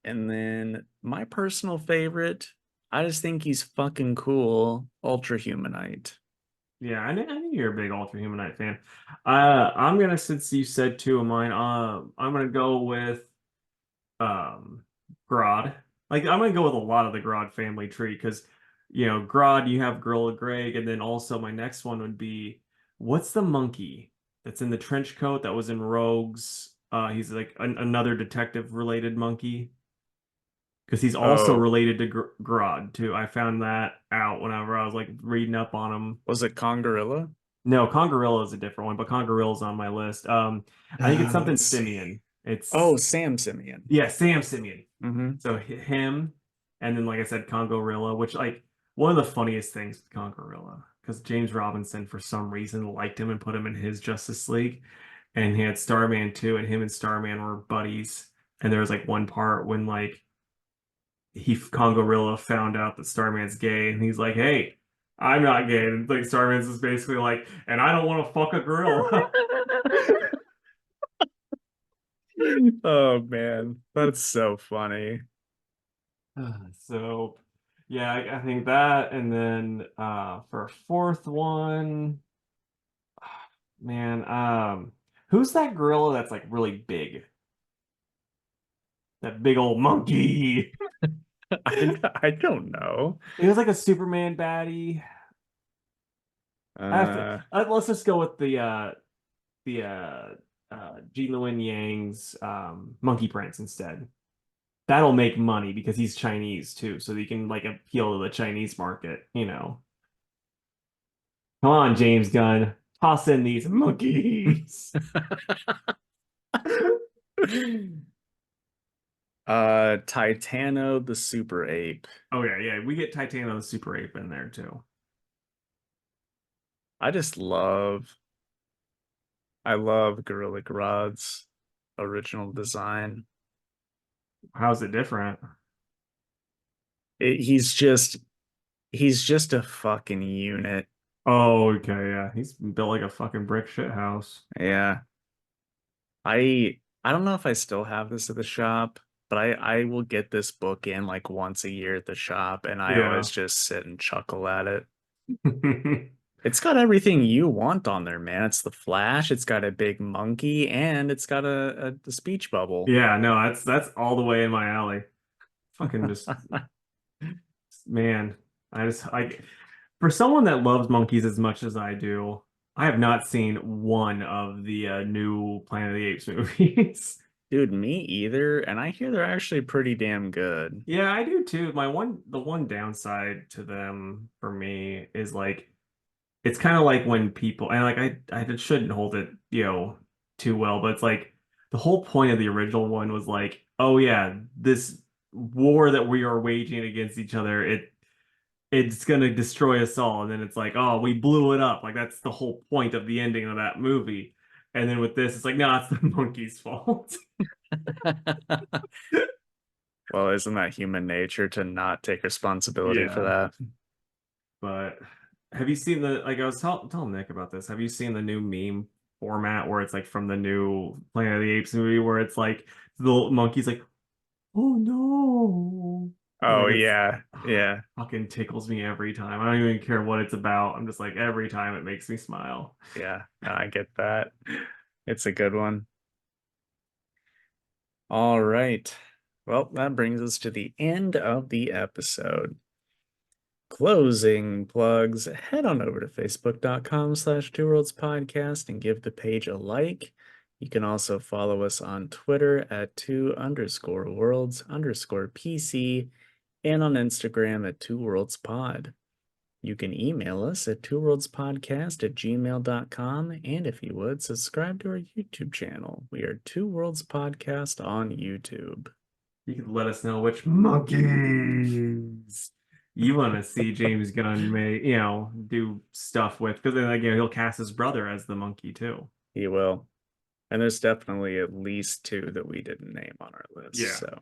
And then my personal favorite, I just think he's fucking cool, Ultra Humanite. Yeah, I think you're a big Ultra Humanite fan. I'm gonna, since you said two of mine, I'm gonna go with um Grodd. Like I'm gonna go with a lot of the Grodd family tree because Grodd, you have Gorilla Greg, and then also my next one would be what's the monkey that's in the trench coat that was in Rogues? He's like another detective related monkey because he's also Oh, related to Grodd too. I found that out whenever I was like reading up on him. was it Kongorilla? No, Congarilla is a different one, but Congorilla's on my list. I think it's something Let's see. Simeon. It's Oh, Sam Simeon. Yeah, Sam Simeon. Mm-hmm. So him, and then like I said, Congorilla, which like one of the funniest things with Congorilla, because James Robinson for some reason liked him and put him in his Justice League, and he had Starman too, and him and Starman were buddies. And there was like one part when like Congorilla found out that Starman's gay, and he's like, "Hey, I'm not gay." And like Starman's is basically like, "And I don't want to fuck a gorilla." Oh man, that's so funny. So yeah, I think that, and then for a fourth one, man, who's that gorilla that's like really big? That big old monkey. I don't know. It was like a Superman baddie. I have to Uh, let's just go with the Gene Luen Yang's Monkey Prince instead. That'll make money because he's Chinese too, so he can like appeal to the Chinese market. Come on, James Gunn. Toss in these monkeys. Titano the Super Ape. Oh yeah, yeah. We get Titano the Super Ape in there too. I just love I love Gorilla Grodd's original design. How's it different? It, he's just a fucking unit. Oh, okay, yeah. He's built like a fucking brick shit house. Yeah. I don't know if I still have this at the shop, but I will get this book in like once a year at the shop and I always Yeah. just sit and chuckle at it. It's got everything you want on there, man. It's the Flash, it's got a big monkey, and it's got a speech bubble. Yeah, no, that's all the way in my alley. Fucking just man, I just like for someone that loves monkeys as much as I do, I have not seen one of the new Planet of the Apes movies. Dude, me either, and I hear they're actually pretty damn good. Yeah, I do too. The one downside to them for me is like it's kind of like when people and like I shouldn't hold it, too well, but it's like the whole point of the original one was like, oh yeah, this war that we are waging against each other, it's gonna destroy us all. And then it's like, oh, we blew it up. Like that's the whole point of the ending of that movie. And then with this, it's like, no, it's the monkey's fault. Well, isn't that human nature to not take responsibility for Yeah. that? But have you seen the like I was telling Nick about this. Have you seen the new meme format where it's like from the new Planet of the Apes movie where it's like the little monkey's like, oh no. Oh Like it's yeah, yeah, fucking tickles me every time. I don't even care what it's about. I'm just like every time it makes me smile. yeah. No, I get that. It's a good one. All right. Well, that brings us to the end of the episode. Closing plugs. Head on over to facebook.com/Two Worlds Podcast and give the page a like. You can also follow us on Twitter at two_worlds_PC and on Instagram at Two Worlds Pod. You can email us at twoworldspodcast@gmail.com. And if you would, subscribe to our YouTube channel. We are Two Worlds Podcast on YouTube. You could let us know which monkeys you want to see James Gunn do stuff with, because then again he'll cast his brother as the monkey too. He will. And there's definitely at least two that we didn't name on our list. Yeah. So,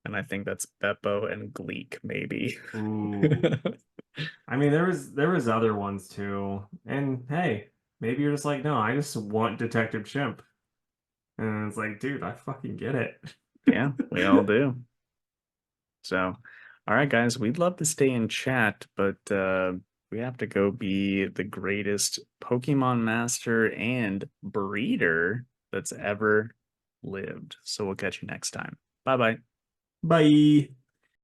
and I think that's Beppo and Gleek, maybe. Ooh. I mean, there was other ones too. And hey, maybe you're just like, no, I just want Detective Chimp. And it's like, dude, I fucking get it. Yeah, we all do. So, all right, guys, we'd love to stay in chat, but we have to go be the greatest Pokemon master and breeder that's ever lived. So we'll catch you next time. Bye bye. Bye.